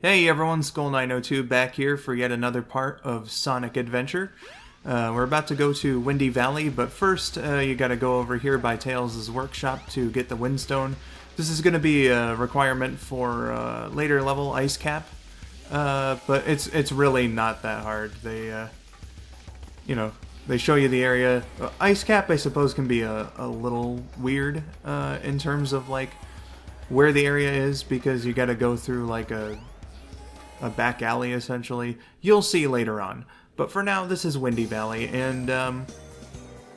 Hey everyone, Skull902 back here for yet another part of Sonic Adventure. We're about to go to Windy Valley, but first you gotta go over here by Tails' workshop to get the Windstone. This is gonna be a requirement for later level Ice Cap, but it's really not that hard. They show you the area. Ice Cap, I suppose, can be a little weird in terms of like where the area is, because you gotta go through like a back alley, essentially. You'll see later on. But for now, this is Windy Valley, and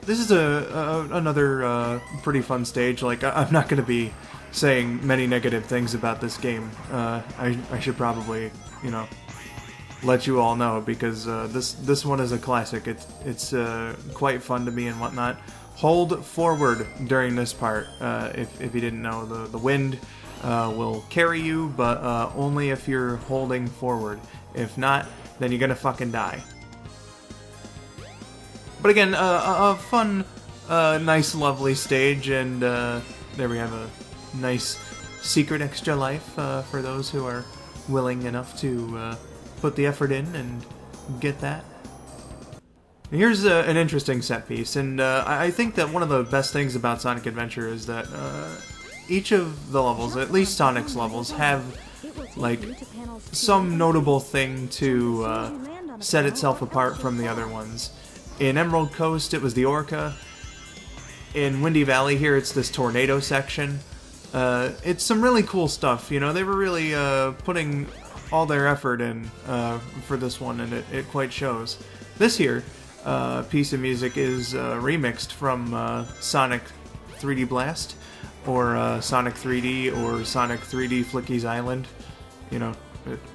this is another pretty fun stage. Like, I'm not going to be saying many negative things about this game. I should probably, let you all know, because this one is a classic. It's quite fun to me and whatnot. Hold forward during this part, if you didn't know. The wind will carry you, but only if you're holding forward. If not, then you're gonna fucking die. But again, a fun, nice, lovely stage, and there we have a nice secret extra life for those who are willing enough to put the effort in and get that. Here's an interesting set piece, and I think that one of the best things about Sonic Adventure is that each of the levels, at least Sonic's levels, have like some notable thing to set itself apart from the other ones. In Emerald Coast, it was the Orca. In Windy Valley here, it's this tornado section. It's some really cool stuff. They were really putting all their effort in for this one, and it quite shows. This here piece of music is remixed from Sonic 3D Blast, or Sonic 3D, or Sonic 3D Flicky's Island.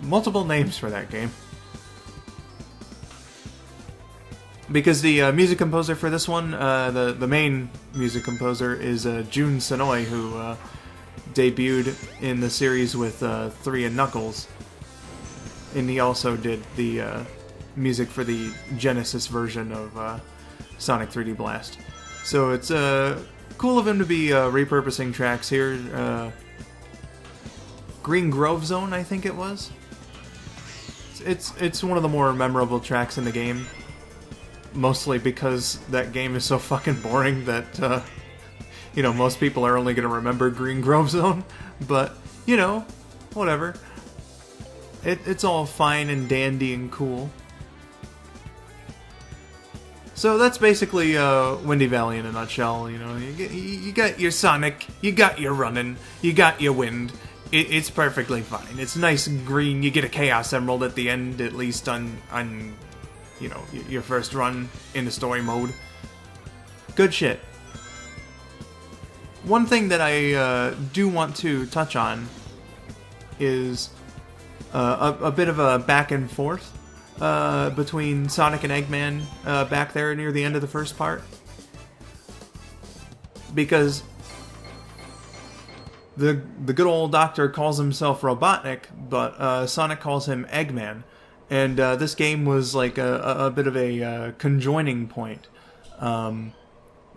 Multiple names for that game. Because the music composer for this one, the main music composer, is Jun Sonoy, who debuted in the series with 3 and Knuckles. And he also did the music for the Genesis version of Sonic 3D Blast. So it's cool of him to be repurposing tracks here. Green Grove Zone, I think it was. It's one of the more memorable tracks in the game. Mostly because that game is so fucking boring that, most people are only going to remember Green Grove Zone. But, whatever. It's all fine and dandy and cool. So that's basically Windy Valley in a nutshell. You got your Sonic, you got your running, you got your wind. It's perfectly fine. It's nice and green. You get a Chaos Emerald at the end, at least on your first run in the story mode. Good shit. One thing that I do want to touch on is a bit of a back and forth between Sonic and Eggman back there near the end of the first part. Because the good old doctor calls himself Robotnik, but Sonic calls him Eggman. And this game was like a bit of a conjoining point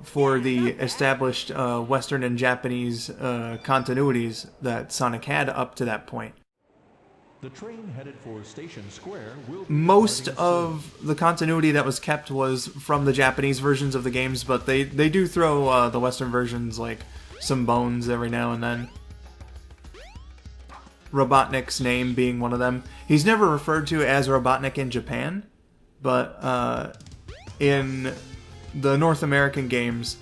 for the established Western and Japanese continuities that Sonic had up to that point. The train headed for Station Square will be most of the continuity that was kept was from the Japanese versions of the games, but they do throw the Western versions like some bones every now and then. Robotnik's name being one of them. He's never referred to as Robotnik in Japan, but in the North American games,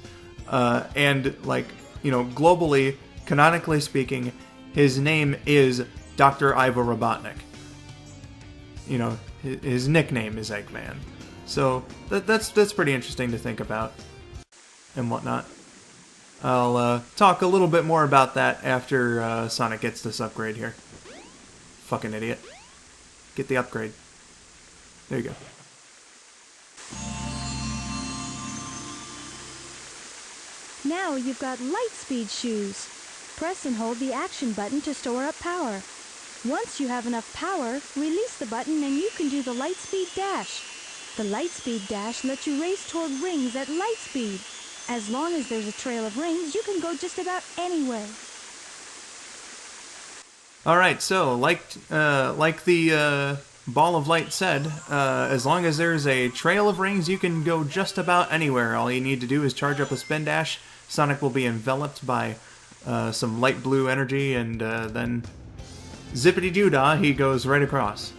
and globally, canonically speaking, his name is Dr. Ivo Robotnik. His nickname is Eggman. So that's pretty interesting to think about and whatnot. I'll talk a little bit more about that after Sonic gets this upgrade here. Fucking idiot. Get the upgrade. There you go. Now you've got Lightspeed shoes. Press and hold the action button to store up power. Once you have enough power, release the button and you can do the Lightspeed Dash. The Lightspeed Dash lets you race toward rings at light speed. As long as there's a trail of rings, you can go just about anywhere. Alright, so, like the Ball of Light said, as long as there's a trail of rings, you can go just about anywhere. All you need to do is charge up a spin dash. Sonic will be enveloped by some light blue energy, and then zippity-doo-dah, he goes right across.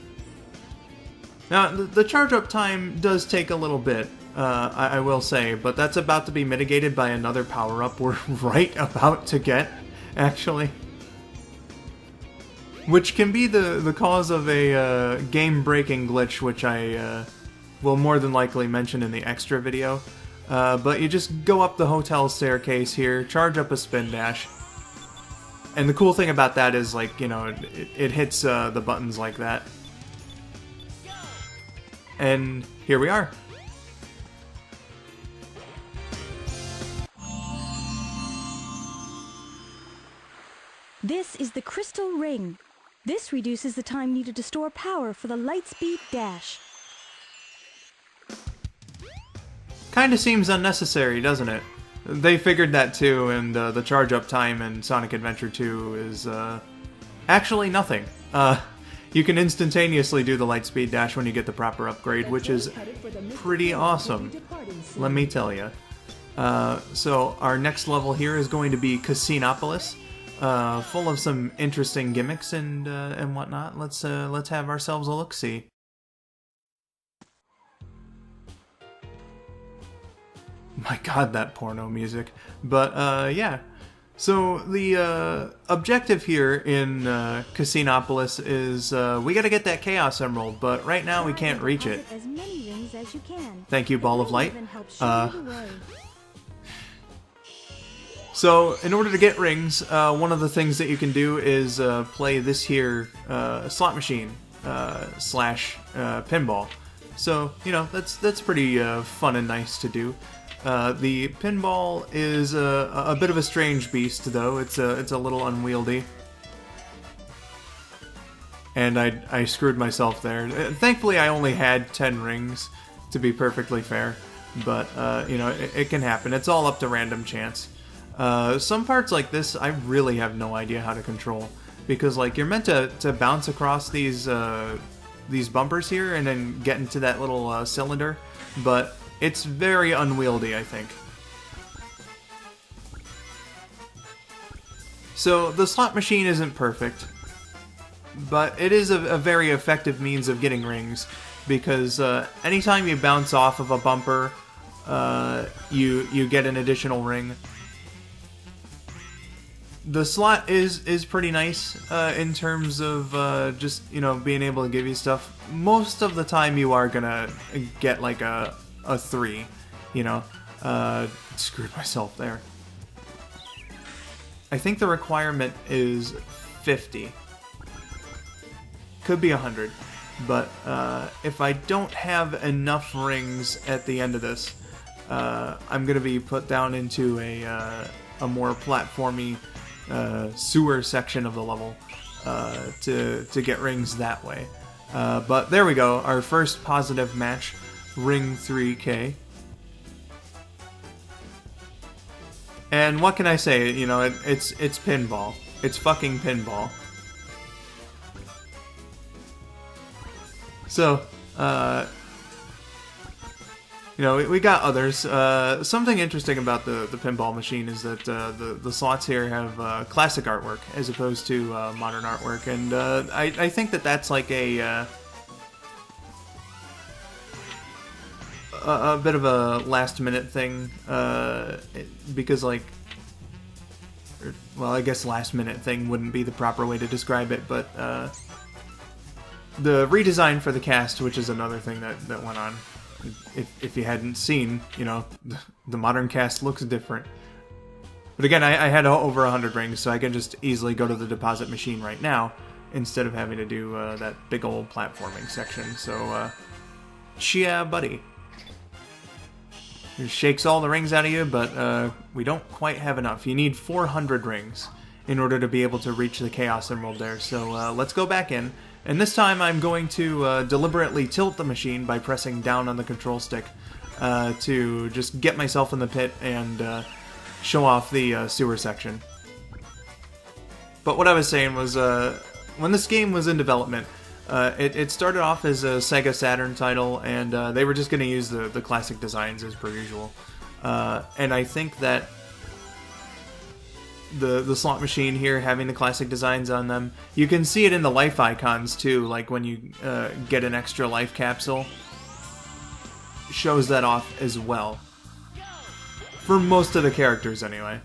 Now, the charge-up time does take a little bit, I will say, but that's about to be mitigated by another power-up we're right about to get, actually. Which can be the cause of a game-breaking glitch, which I will more than likely mention in the extra video. But you just go up the hotel staircase here, charge up a spin dash. And the cool thing about that is, like, you know, it hits the buttons like that. And here we are. This is the Crystal Ring. This reduces the time needed to store power for the Lightspeed Dash. Kinda seems unnecessary, doesn't it? They figured that too, and the charge-up time in Sonic Adventure 2 is actually nothing. You can instantaneously do the Lightspeed Dash when you get the proper upgrade, which is pretty awesome, let me tell you. So our next level here is going to be Casinopolis, full of some interesting gimmicks and whatnot. Let's have ourselves a look-see. My god, that porno music. But, yeah. So, the objective here in Casinopolis is we gotta get that Chaos Emerald, but right now we can't reach it. As many rings as you can. Thank you, Ball of Light. Even help show you the way. So, in order to get rings, one of the things that you can do is play this here slot machine slash pinball. So, you know, that's pretty fun and nice to do. The pinball is a bit of a strange beast, though. It's a little unwieldy. And I screwed myself there. Thankfully, I only had 10 rings, to be perfectly fair. But, you know, it can happen. It's all up to random chance. Some parts like this, I really have no idea how to control. Because, like, you're meant to bounce across these bumpers here and then get into that little cylinder. But it's very unwieldy, I think. So, the slot machine isn't perfect, but it is a very effective means of getting rings, because anytime you bounce off of a bumper, you get an additional ring. The slot is pretty nice in terms of just, you know, being able to give you stuff. Most of the time you are gonna get like a 3, you know. Screwed myself there. I think the requirement is 50. Could be 100. But if I don't have enough rings at the end of this, I'm going to be put down into a more platformy sewer section of the level to get rings that way. But there we go, our first positive match. Ring 3K. And what can I say? You know, it's pinball. It's fucking pinball. So, you know, we got others. Something interesting about the pinball machine is that the slots here have classic artwork as opposed to modern artwork, and I think that's like a bit of a last-minute thing, because, like, well, I guess last-minute thing wouldn't be the proper way to describe it, but the redesign for the cast, which is another thing that went on. If you hadn't seen, you know, the modern cast looks different. But again, I had over 100 rings, so I can just easily go to the deposit machine right now, instead of having to do that big old platforming section, so, yeah, buddy. It shakes all the rings out of you, but we don't quite have enough. You need 400 rings in order to be able to reach the Chaos Emerald there. So let's go back in. And this time I'm going to deliberately tilt the machine by pressing down on the control stick to just get myself in the pit and show off the sewer section. But what I was saying was when this game was in development, it started off as a Sega Saturn title, and they were just going to use the classic designs as per usual. And I think that the slot machine here having the classic designs on them, you can see it in the life icons too, like when you get an extra life capsule, shows that off as well. For most of the characters anyway.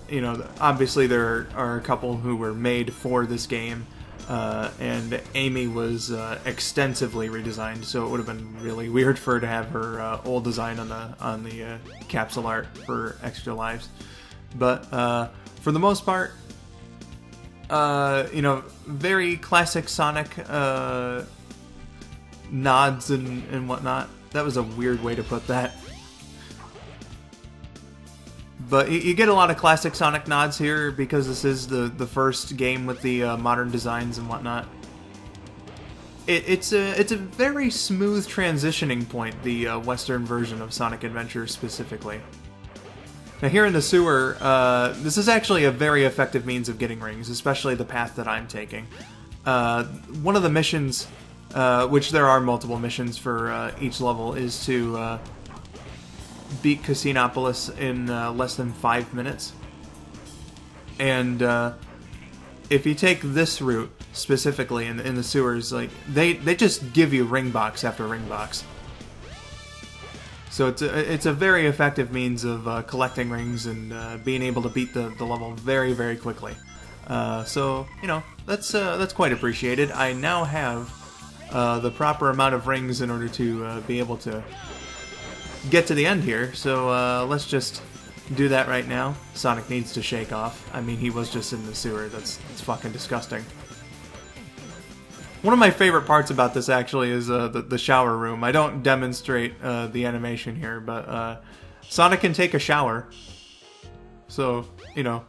You know, obviously there are a couple who were made for this game, and Amy was extensively redesigned, so it would have been really weird for her to have her old design on the capsule art for extra lives. But for the most part, you know, very classic Sonic nods and whatnot. That was a weird way to put that. But you get a lot of classic Sonic nods here because this is the first game with the modern designs and whatnot. It's a very smooth transitioning point, the Western version of Sonic Adventure specifically. Now here in the sewer, this is actually a very effective means of getting rings, especially the path that I'm taking. One of the missions, which there are multiple missions for each level, is to beat Casinopolis in less than 5 minutes. And if you take this route specifically in the sewers, like they just give you ring box after ring box. So it's a very effective means of collecting rings and being able to beat the level very, very quickly. So you know, that's quite appreciated. I now have the proper amount of rings in order to be able to get to the end here, so let's just do that right now. Sonic needs to shake off. I mean, he was just in the sewer. That's fucking disgusting. One of my favorite parts about this actually is the shower room. I don't demonstrate the animation here, but Sonic can take a shower. So, you know,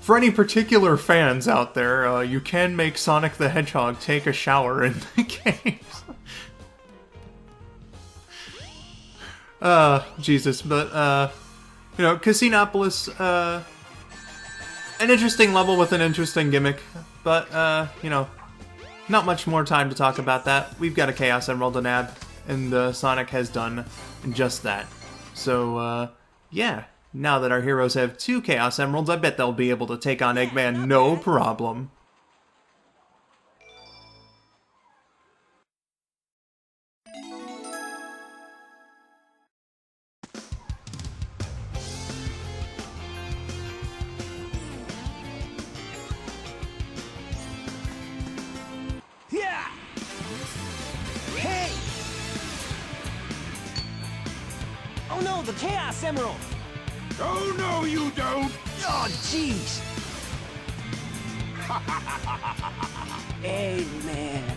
for any particular fans out there, you can make Sonic the Hedgehog take a shower in the games. Jesus, but, you know, Casinopolis, an interesting level with an interesting gimmick, but, you know, not much more time to talk about that. We've got a Chaos Emerald to nab, and Sonic has done just that. So, yeah, now that our heroes have 2 Chaos Emeralds, I bet they'll be able to take on Eggman no problem. Oh no, the Chaos Emerald! Oh, no, you don't! Oh, jeez! Eggman!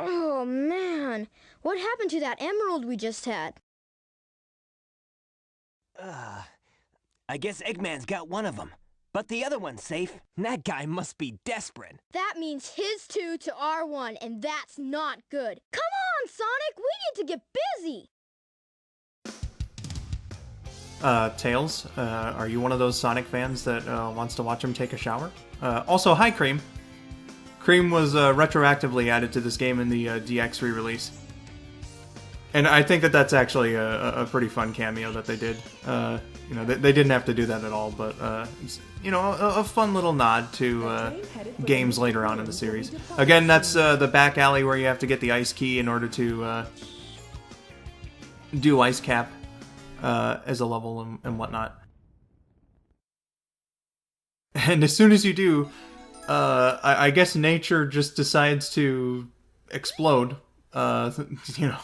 Oh, man. What happened to that emerald we just had? I guess Eggman's got one of them. But the other one's safe. That guy must be desperate. That means his 2 to our 1, and that's not good. Come on, Sonic! We need to get busy! Tails, are you one of those Sonic fans that wants to watch him take a shower? Also, hi, Cream. Cream was retroactively added to this game in the DX re-release. And I think that that's actually a pretty fun cameo that they did. You know, they didn't have to do that at all, but it's, you know, a fun little nod to games later on in the series. Again, that's the back alley where you have to get the ice key in order to do Ice Cap as a level and whatnot. And as soon as you do, I guess nature just decides to explode. You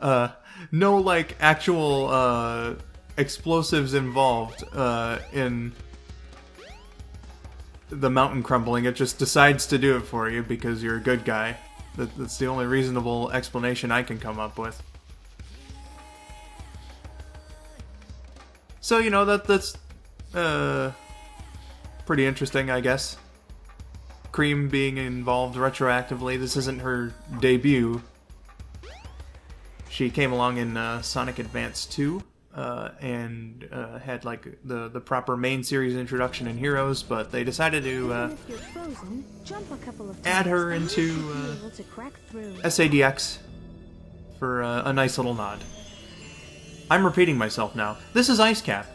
know. No, like, actual, explosives involved, in the mountain crumbling. It just decides to do it for you because you're a good guy. That's the only reasonable explanation I can come up with. So, you know, that's, pretty interesting, I guess. Cream being involved retroactively. This isn't her debut. She came along in Sonic Advance 2 and had like the proper main series introduction in Heroes, but they decided to If you're frozen, jump a couple of add times her and you into should be able to crack through. SADX for a nice little nod. I'm repeating myself now. This is Ice Cap.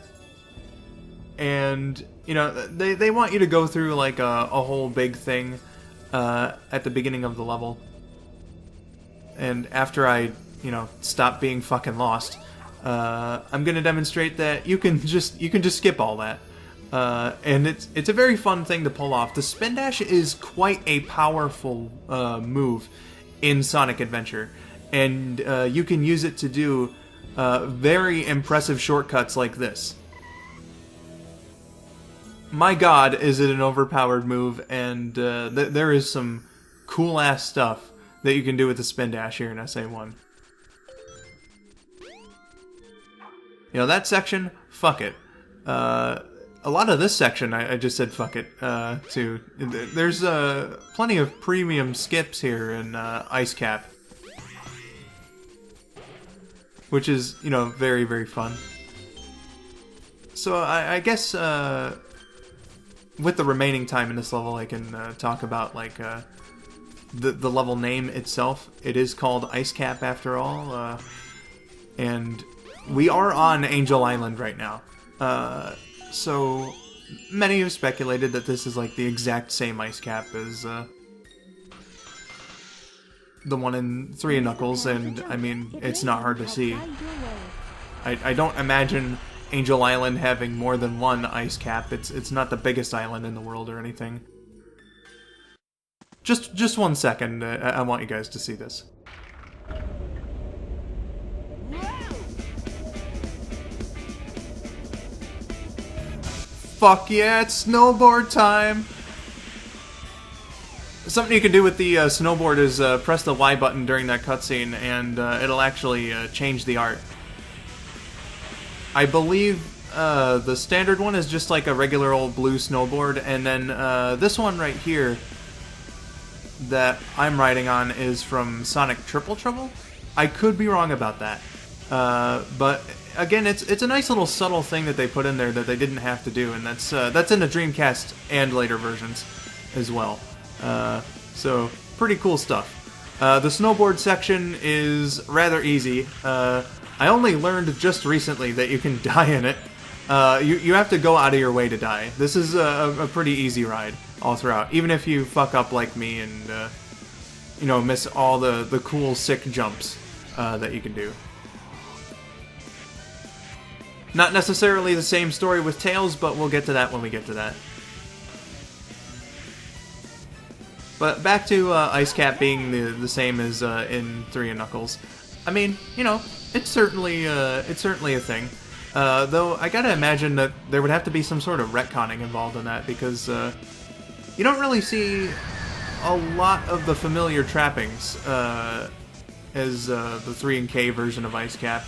And, you know, they want you to go through like a whole big thing at the beginning of the level. And after I, you know, stop being fucking lost, I'm gonna demonstrate that you can just skip all that. And it's a very fun thing to pull off. The spin dash is quite a powerful move in Sonic Adventure, and you can use it to do very impressive shortcuts like this. My god, is it an overpowered move, and there is some cool-ass stuff that you can do with the spin dash here in SA1. You know, that section, fuck it. A lot of this section, I just said fuck it, too. There's plenty of premium skips here in Ice Cap, which is, you know, very, very fun. So I guess with the remaining time in this level, I can talk about like the level name itself. It is called Ice Cap after all, and we are on Angel Island right now. So many have speculated that this is like the exact same Ice Cap as the one in 3 and Knuckles, and I mean, it's not hard to see. I don't imagine Angel Island having more than one ice cap. It's not the biggest island in the world or anything. Just 1 second, I want you guys to see this. Fuck yeah, it's snowboard time! Something you can do with the snowboard is press the Y button during that cutscene, and it'll actually change the art. I believe the standard one is just like a regular old blue snowboard, and then this one right here that I'm riding on is from Sonic Triple Trouble? I could be wrong about that. But again, it's a nice little subtle thing that they put in there that they didn't have to do, and that's in the Dreamcast and later versions as well. So, pretty cool stuff. The snowboard section is rather easy. I only learned just recently that you can die in it. You have to go out of your way to die. This is a pretty easy ride all throughout, even if you fuck up like me and you know, miss all the cool, sick jumps that you can do. Not necessarily the same story with Tails, but we'll get to that when we get to that. But back to Ice Cap being the same as in 3 and Knuckles. I mean, you know, it's certainly a thing. Though I gotta imagine that there would have to be some sort of retconning involved in that, because you don't really see a lot of the familiar trappings as the 3 and K version of Ice Cap.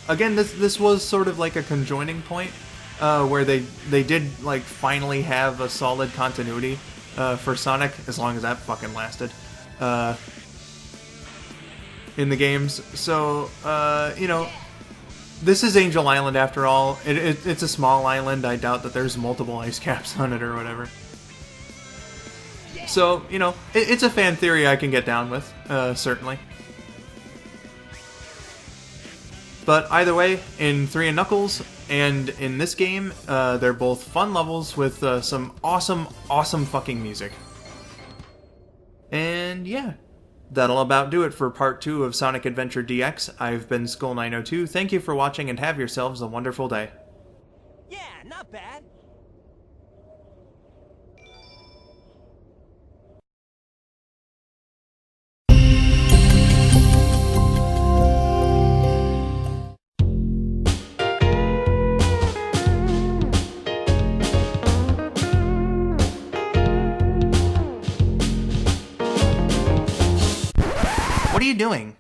Again, this was sort of like a conjoining point where they did like finally have a solid continuity for Sonic, as long as that fucking lasted. In the games. So, you know, this is Angel Island after all. It's a small island. I doubt that there's multiple ice caps on it or whatever. So, you know, it's a fan theory I can get down with, certainly. But either way, in 3 and Knuckles and in this game, they're both fun levels with some awesome, awesome fucking music. And yeah. That'll about do it for part 2 of Sonic Adventure DX. I've been Skull902. Thank you for watching and have yourselves a wonderful day. Yeah, not bad. What are you doing?